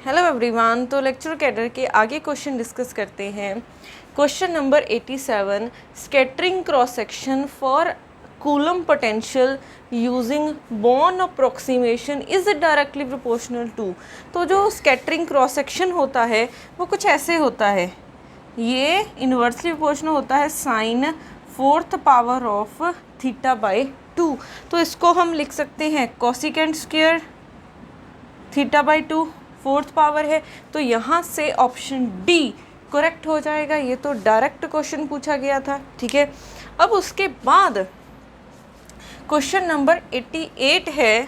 Hello everyone. तो lecture cadre के आगे क्वेश्चन डिस्कस करते हैं। Question number 87, scattering cross section for Coulomb potential using Born approximation is directly proportional to. तो जो स्कैटरिंग क्रॉस सेक्शन होता है वो कुछ ऐसे होता है, ये इन्वर्सली प्रोपोर्शनल होता है sine fourth power of theta by 2। तो इसको हम लिख सकते हैं cosecant square theta by 2 fourth power है। तो यहाँ से ऑप्शन डी करेक्ट हो जाएगा। ये तो डायरेक्ट क्वेश्चन पूछा गया था, ठीक है। अब उसके बाद क्वेश्चन नंबर 88 है,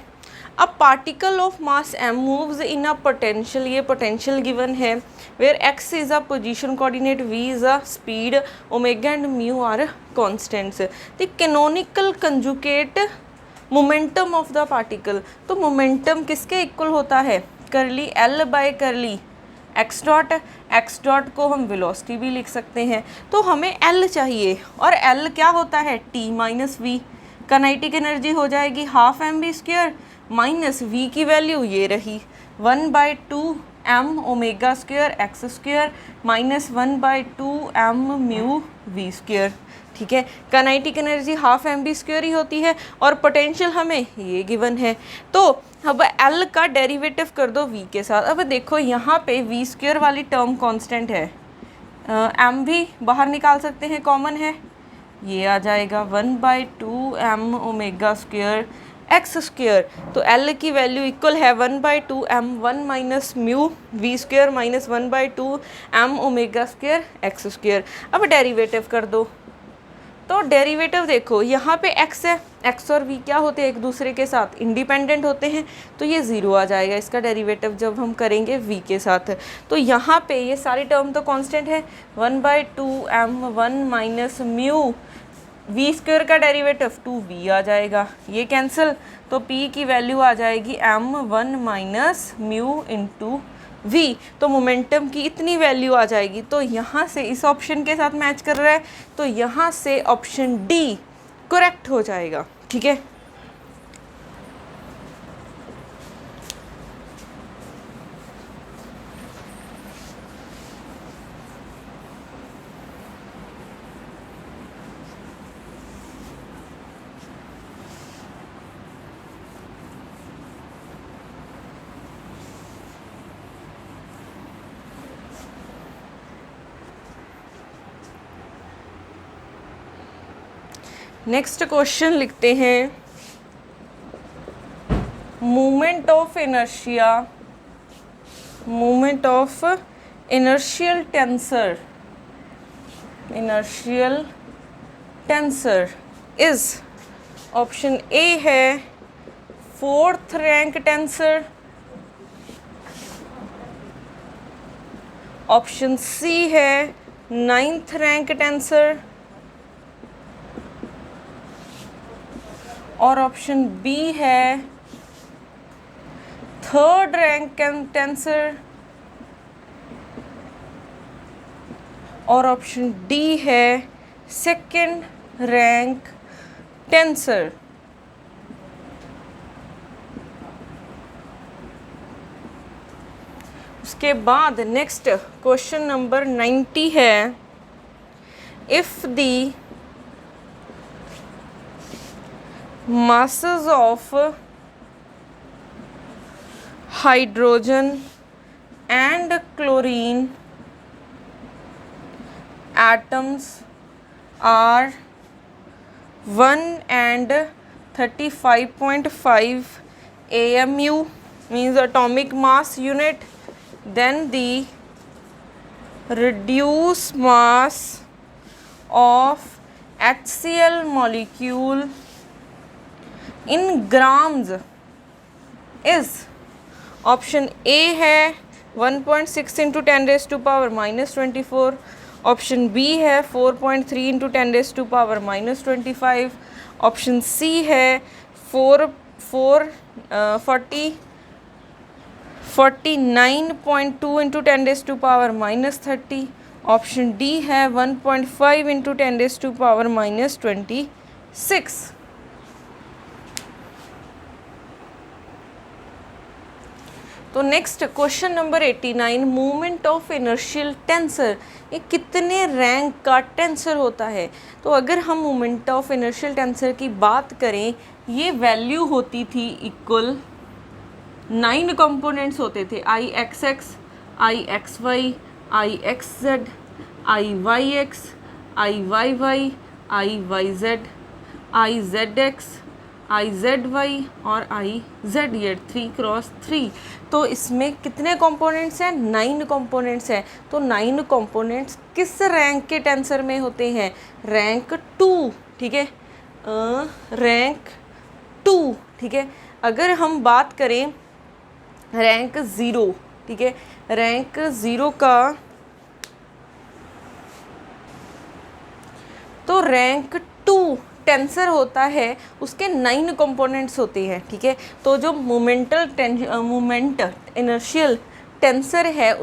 a particle of mass m moves in a potential, ये पोटेंशियल गिवन है, where x is a position coordinate, v is a speed, omega and mu are constants. The canonical conjugate momentum of the particle. तो momentum किसके equal होता है? Curly L by curly X dot को हम velocity भी लिख सकते हैं। तो हमें एल चाहिए और एल क्या होता है? T minus V. Kinetic energy हो जाएगी half M B square minus V की वैल्यू ये रही 1/2 M omega square X square minus 1/2 M mu V square, ठीक है। Kinetic energy half M B square ही होती है और पोटेंशियल हमें ये गिवन है। तो अब एल का डेरिवेटिव कर दो वी के साथ। अब देखो यहाँ पे वी स्क्वायर वाली टर्म कांस्टेंट है, एम भी बाहर निकाल सकते हैं, कॉमन है, ये आ जाएगा 1/2 M omega square X square. तो एल की वैल्यू इक्वल है 1/2 M 1 minus mu V square minus 1/2 M omega square X square. अब डेरिवेटिव कर दो। तो डेरिवेटिव देखो यहाँ पे x है, x और v क्या होते हैं? एक दूसरे के साथ इंडिपेंडेंट होते हैं, तो ये ज़ीरो आ जाएगा इसका डेरिवेटिव जब हम करेंगे v के साथ। तो यहाँ पे ये सारी टर्म तो कांस्टेंट है, 1/2 m 1 minus mu v square का डेरिवेटिव 2v आ जाएगा, ये कैंसिल। तो p की वैल्यू आ जाएगी m1 minus mu into v। तो मोमेंटम की इतनी वैल्यू आ जाएगी। तो यहाँ से इस ऑप्शन के साथ मैच कर रहा है, तो यहाँ से ऑप्शन डी करेक्ट हो जाएगा, ठीक है। नेक्स्ट क्वेश्चन लिखते हैं, movement of inertia, movement of inertial tensor, inertial tensor is, option A है fourth rank tensor, option C है नाइन्थ रैंक टेंसर और ऑप्शन बी है थर्ड रैंक टेंसर और ऑप्शन डी है सेकंड रैंक टेंसर। उसके बाद नेक्स्ट क्वेश्चन नंबर 90 है, if the masses of hydrogen and chlorine atoms are 1 and 35.5 AMU means atomic mass unit, then the reduced mass of HCl molecule in grams is, option A है 1.6 into 10 raise to power minus 24, option B है 4.3 into 10 raise to power minus 25, option C है 49.2 into 10 raise to power minus 30, option D है 1.5 into 10 raise to power minus 26। तो next question number 89, movement of inertial tensor, ये कितने rank का tensor होता है? तो अगर हम मूवमेंट ऑफ इनर्शियल टेंसर की बात करें, ये वैल्यू होती थी इक्वल 9 कंपोनेंट्स होते थे, I X X, I X Y, I X Z, I Y X, I Y Y, I Y Z, I Z X, I Z Y और I Z, ये 3x3। तो इसमें कितने कंपोनेंट्स हैं? 9 कंपोनेंट्स हैं। तो 9 कंपोनेंट्स किस रैंक के टेंसर में होते हैं? रैंक 2, ठीक है, रैंक 2, ठीक है। अगर हम बात करें रैंक 0, ठीक है, रैंक 0 का, तो रैंक 2 टेंसर होता है, उसके 9 कंपोनेंट्स होते हैं, ठीक है। तो जो मूवमेंट इनर्शियल टेंसर है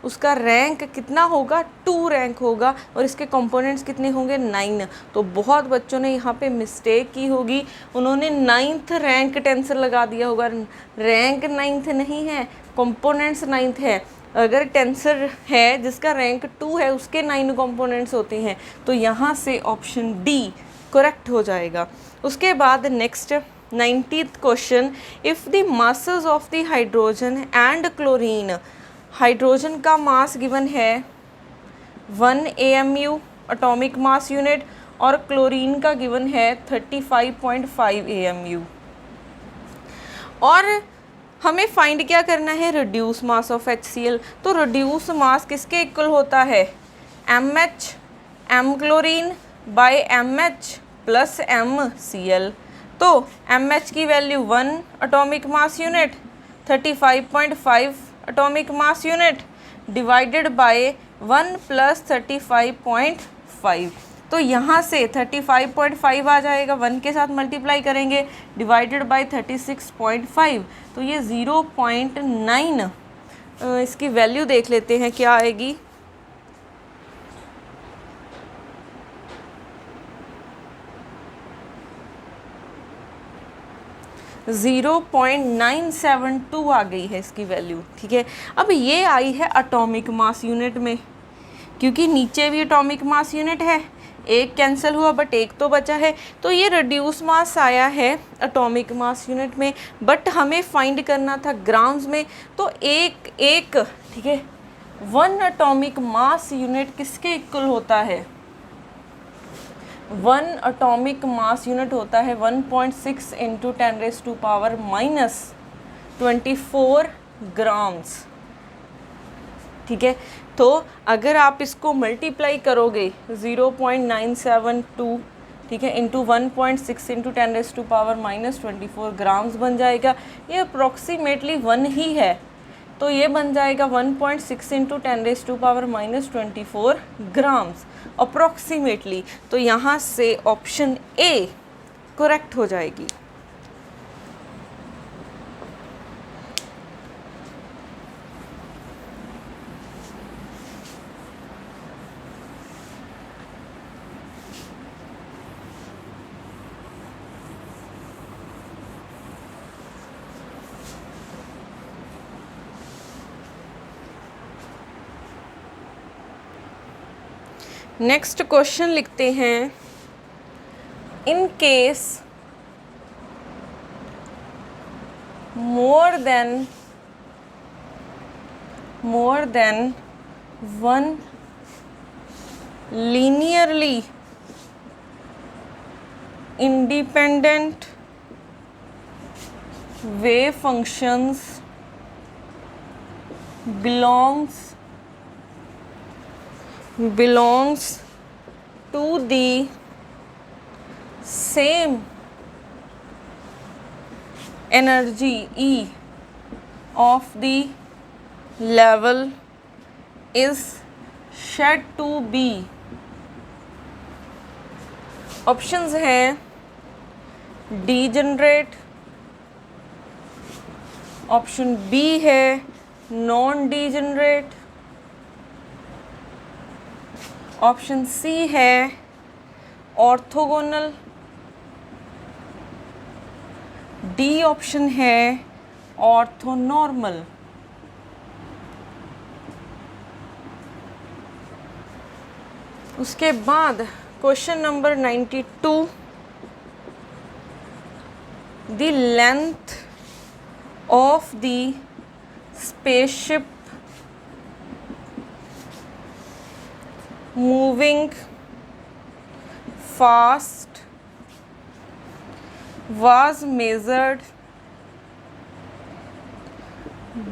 उसका रैंक कितना होगा? 2 रैंक होगा, और इसके कंपोनेंट्स कितने होंगे? 9। तो बहुत बच्चों ने यहाँ पे मिस्टेक की होगी, उन्होंने 9th रैंक टेंसर लगा दिया होगा। रैंक 9th नहीं है, कंपोनेंट्स 9th है। अगर टेंसर है जिसका रैंक 2 है, उसके 9 कंपोनेंट्स होते हैं। तो यहाँ से ऑप्शन डी करेक्ट हो जाएगा। उसके बाद next 90th question, if the masses of the hydrogen and chlorine, hydrogen का मास गिवन है 1 AMU एटॉमिक मास यूनिट, और क्लोरीन का गिवन है 35.5 AMU, और हमें फाइंड क्या करना है? Reduce mass of HCl। तो रिड्यूस मास किसके इक्वल होता है? MH M chlorine by MH plus MCl। तो MH की वैल्यू 1 atomic mass unit, 35.5 atomic mass unit divided bye 1 plus 35.5। तो यहाँ से 35.5 आ जाएगा, 1 के साथ मल्टीप्लाई करेंगे, डिवाइडेड बाय 36.5। तो ये 0.9 इसकी वैल्यू देख लेते हैं क्या आएगी। 0.972 आ गई है इसकी वैल्यू, ठीक है। अब ये आई है एटॉमिक मास यूनिट में, क्योंकि नीचे भी एटॉमिक मास यूनिट है, एक कैंसिल हुआ बट एक तो बचा है। तो ये रिड्यूस मास आया है एटॉमिक मास यूनिट में, बट हमें फाइंड करना था ग्राम्स में। तो एक ठीक है, 1 एटॉमिक मास यूनिट किसके इक्वल होता है? 1 एटॉमिक मास यूनिट होता है 1.6 इंटू 10⁻⁻24 ग्राम्स, ठीक है। तो अगर आप इसको मल्टीप्लाई करोगे 0.972, ठीक है, इंटू 1.6 इंटू 10⁻⁻24 ग्राम्स बन जाएगा। ये अप्रॉक्सीमेटली 1 ही है, तो ये बन जाएगा 1.6 इंटू 10⁻⁻24 ग्राम्स अप्रॉक्सीमेटली। तो यहाँ से ऑप्शन ए करेक्ट हो जाएगी। नेक्स्ट क्वेश्चन लिखते हैं, इन case more than one linearly independent wave functions belongs to the same energy E of the level is said to be। Options हैं डीजनरेट, ऑप्शन बी है non degenerate, option C है orthogonal, D option है orthonormal. उसके बाद question number 92, the length of the spaceship moving fast was measured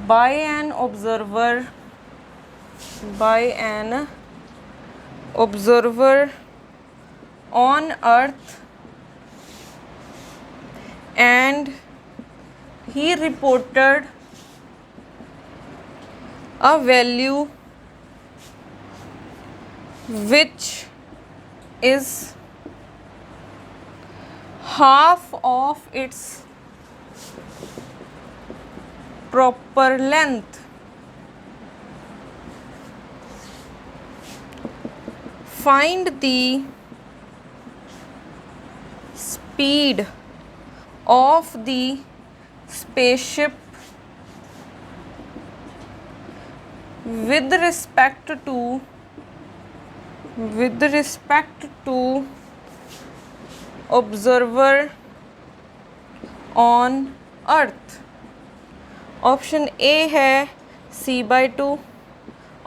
by an observer on earth, and he reported a value which is half of its proper length. Find the speed of the spaceship with respect to observer on earth. Option A है c/2,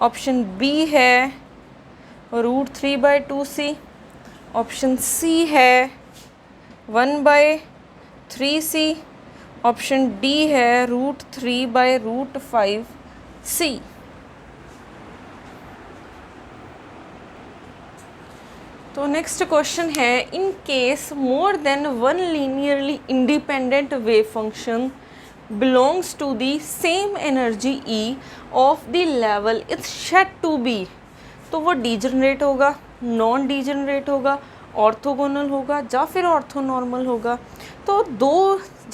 option B है √3/2c, option C है 1/3c, option D है √3/5c। तो next question है, in case more than one linearly independent wave function belongs to the same energy E of the level it's said to be, तो वो degenerate होगा, non degenerate होगा, orthogonal होगा या फिर ऑर्थोनॉर्मल होगा। तो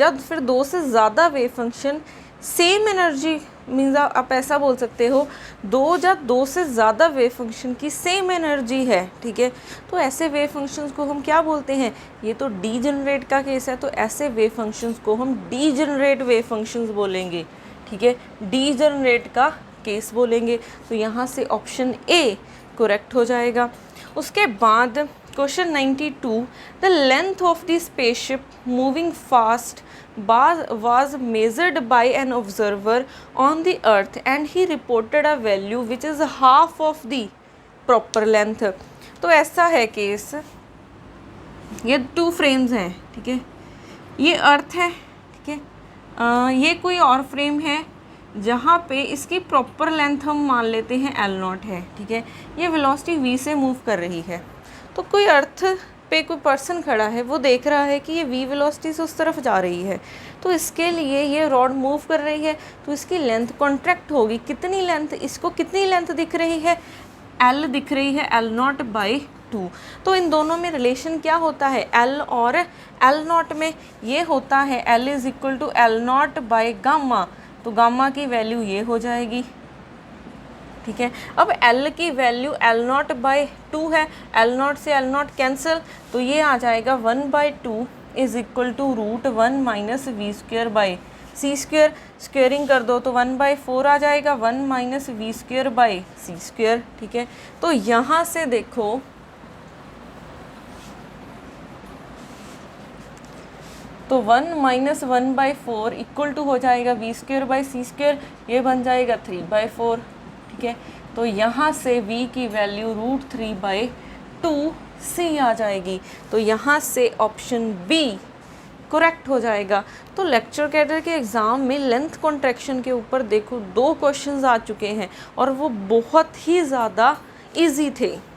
फिर दो से ज़्यादा wave function same energy means आप ऐसा बोल सकते हो दो से ज़्यादा वेव फंक्शन की सेम एनर्जी है, ठीक है। तो ऐसे वेव फंक्शंस को हम क्या बोलते हैं, ये तो डीजनरेट का केस है, तो ऐसे वेव फंक्शंस को हम डीजनरेट वेव फंक्शंस बोलेंगे, ठीक है, डीजनरेट का केस बोलेंगे। तो यहाँ से ऑप्शन ए करेक्ट हो जाएगा। उसके बाद question 92, the length of the spaceship moving fast was measured by an observer on the earth and he reported a value which is half of the proper length। तो ऐसा है case, ये 2 frames हैं, ठीक है, ये अर्थ है, ठीक है, ये कोई और फ्रेम है जहाँ पे इसकी प्रॉपर लेंथ हम मान लेते हैं L0 है, ठीक है, ये वेलोसिटी v से मूव कर रही है। तो कोई अर्थ पे कोई पर्सन खड़ा है, वो देख रहा है कि ये v वेलोसिटी से उस तरफ जा रही है, तो इसके लिए ये रॉड मूव कर रही है, तो इसकी लेंथ कॉन्ट्रैक्ट होगी। कितनी लेंथ, इसको कितनी लेंथ दिख रही है, L दिख रही है L0/2। तो इन दोनों में रिलेशन क्या होता है, L और L0 में ये होता है L = L0/γ, तो गामा की वैल्यू ये हो जाएगी, ठीक है। अब L की वैल्यू L0/2 है, L0 से L0 कैंसिल, तो ये आ जाएगा 1/2 = √1 - v²/c², स्क्वेयरिंग कर दो तो 1/4 आ जाएगा, 1 - v²/c², ठीक है। तो यहाँ से देखो तो 1 - 1/4 = हो जाएगा v²/c², ये बन जाएगा 3/4, ठीक है। तो यहाँ से v की वैल्यू √3/2c आ जाएगी। तो यहाँ से ऑप्शन बी करेक्ट हो जाएगा। तो लेक्चर कैडर के एग्ज़ाम में लेंथ कॉन्ट्रैक्शन के ऊपर देखो 2 क्वेश्चंस आ चुके हैं और वो बहुत ही ज़्यादा इजी थे।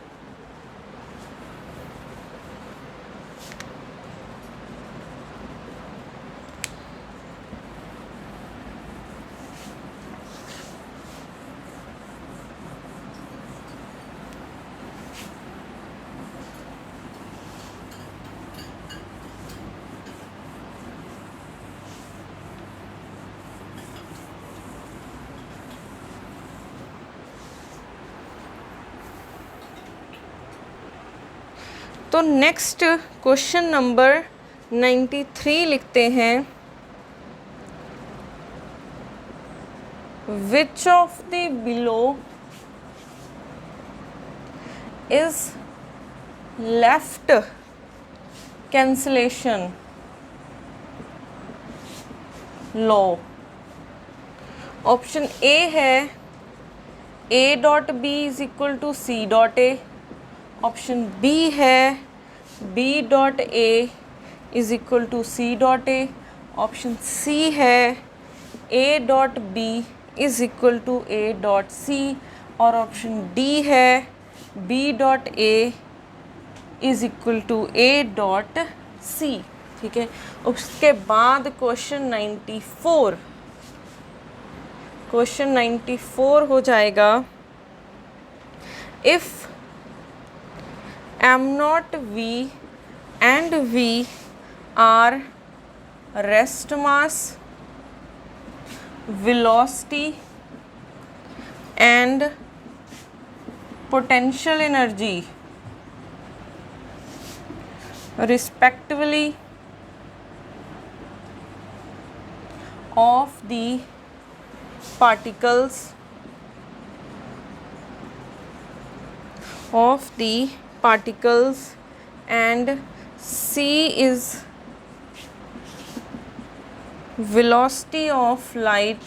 तो नेक्स्ट क्वेश्चन नंबर 93 लिखते हैं। which of the below is left cancellation law? Option A है a dot b is equal to c dot a, option B है b dot a is equal to c dot a, option C है a dot b is equal to a dot c, और option D है b dot a is equal to a dot c। ठीक है, उसके बाद question 94, question 94 हो जाएगा if m not v and v are rest mass, velocity and potential energy respectively of the particles and c is velocity of light,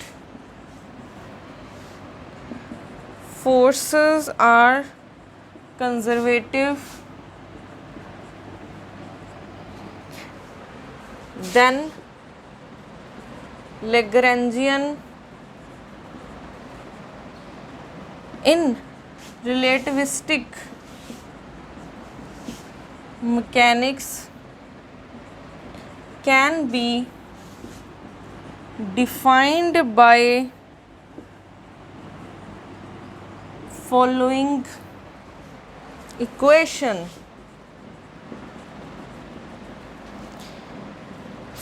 forces are conservative, then Lagrangian in relativistic mechanics can be defined by following equation.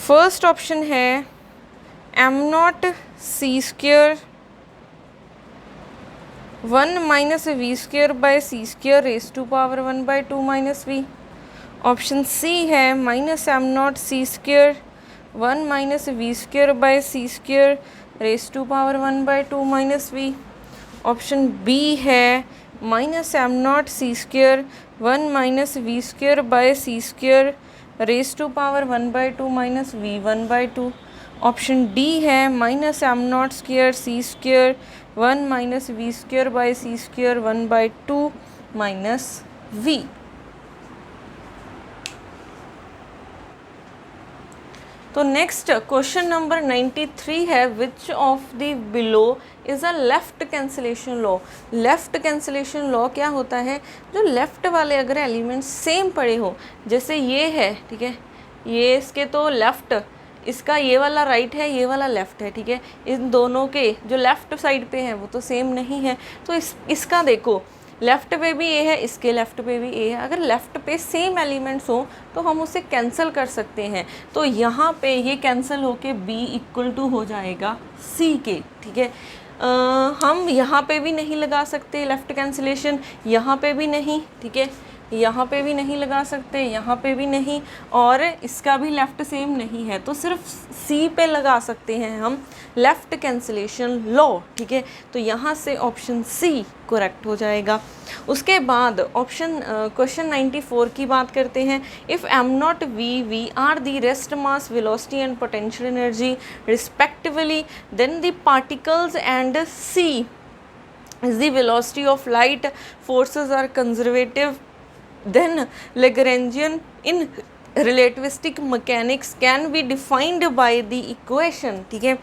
First option है m naught c square 1 minus V square by C square raise to power 1 by 2 minus V, option C है minus m naught c square 1 minus V square by C square raise to power 1 by 2 minus V, option B है minus m naught c square 1 minus V square by C square raise to power 1 by 2 minus V 1 by 2, option D है minus m naught square c square 1 minus V square by C square 1 by 2 minus V. तो next question number 93 है which of the below is a left cancellation law. Left cancellation law क्या होता है, जो left वाले अगर elements same पड़े हो, जैसे ये है, ठीक है, ये इसके तो लेफ्ट, इसका ये वाला राइट है, ये वाला लेफ़्ट है, ठीक है, इन दोनों के जो लेफ़्ट साइड पे हैं वो तो सेम नहीं है, तो इसका देखो लेफ़्ट पे भी ए है, इसके लेफ़्ट पे भी ए है, अगर लेफ़्ट पे सेम एलिमेंट्स हो तो हम उसे कैंसिल कर सकते हैं। तो यहाँ पे ये कैंसिल होके b इक्वल टू हो जाएगा c के, ठीक है। हम यहाँ पे भी नहीं लगा सकते लेफ़्ट कैंसिलेशन, यहाँ पे भी नहीं, ठीक है, यहाँ पे भी नहीं लगा सकते, यहाँ पे भी नहीं, और इसका भी लेफ़्ट सेम नहीं है, तो सिर्फ सी पे लगा सकते हैं हम लेफ़्ट कैंसिलेशन लॉ, ठीक है। तो यहाँ से ऑप्शन सी करेक्ट हो जाएगा। उसके बाद ऑप्शन क्वेश्चन 94 की बात करते हैं। If m naught V are the rest mass velocity and potential energy respectively, then the particles and c is the velocity of light, forces are conservative, then Lagrangian in relativistic mechanics can be defined by the equation, ठीक है।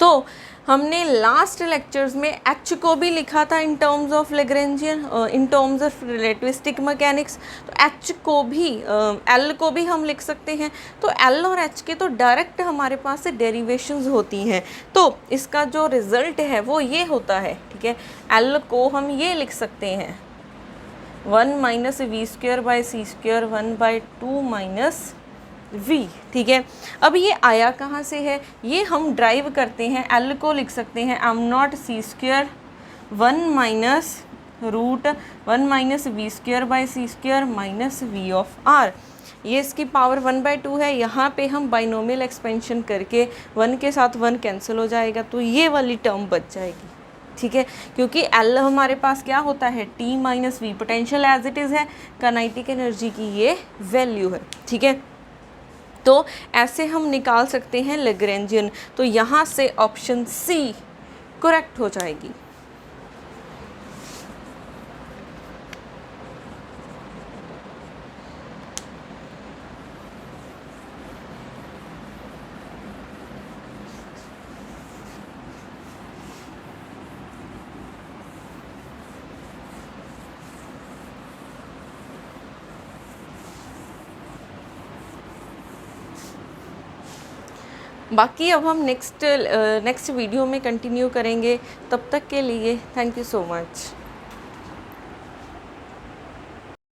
तो हमने last lectures में H को भी लिखा था in terms of Lagrangian, in terms of relativistic mechanics, तो एच को भी एल को भी हम लिख सकते हैं। तो एल और एच के तो डायरेक्ट हमारे पास से डेरिवेशंस होती हैं, तो इसका जो रिज़ल्ट है वो ये होता है, ठीक है। एल को हम ये लिख सकते हैं 1 minus V square by C square 1 by 2 minus v, ठीक है। अब ये आया कहाँ से है, ये हम ड्राइव करते हैं, l को लिख सकते हैं m naught c square 1 minus root 1 minus V square by C square minus v of r। ये इसकी पावर 1/2 है, यहाँ पे हम बाइनोमियल एक्सपेंशन करके 1 के साथ 1 कैंसिल हो जाएगा, तो ये वाली टर्म बच जाएगी, ठीक है। क्योंकि L हमारे पास क्या होता है, T minus V, potential as it is है, काइनेटिक एनर्जी की ये वैल्यू है, ठीक है। तो ऐसे हम निकाल सकते हैं लैग्रेंजियन, तो यहाँ से ऑप्शन सी करेक्ट हो जाएगी। बाकी अब हम नेक्स्ट वीडियो में कंटिन्यू करेंगे, तब तक के लिए थैंक यू सो मच।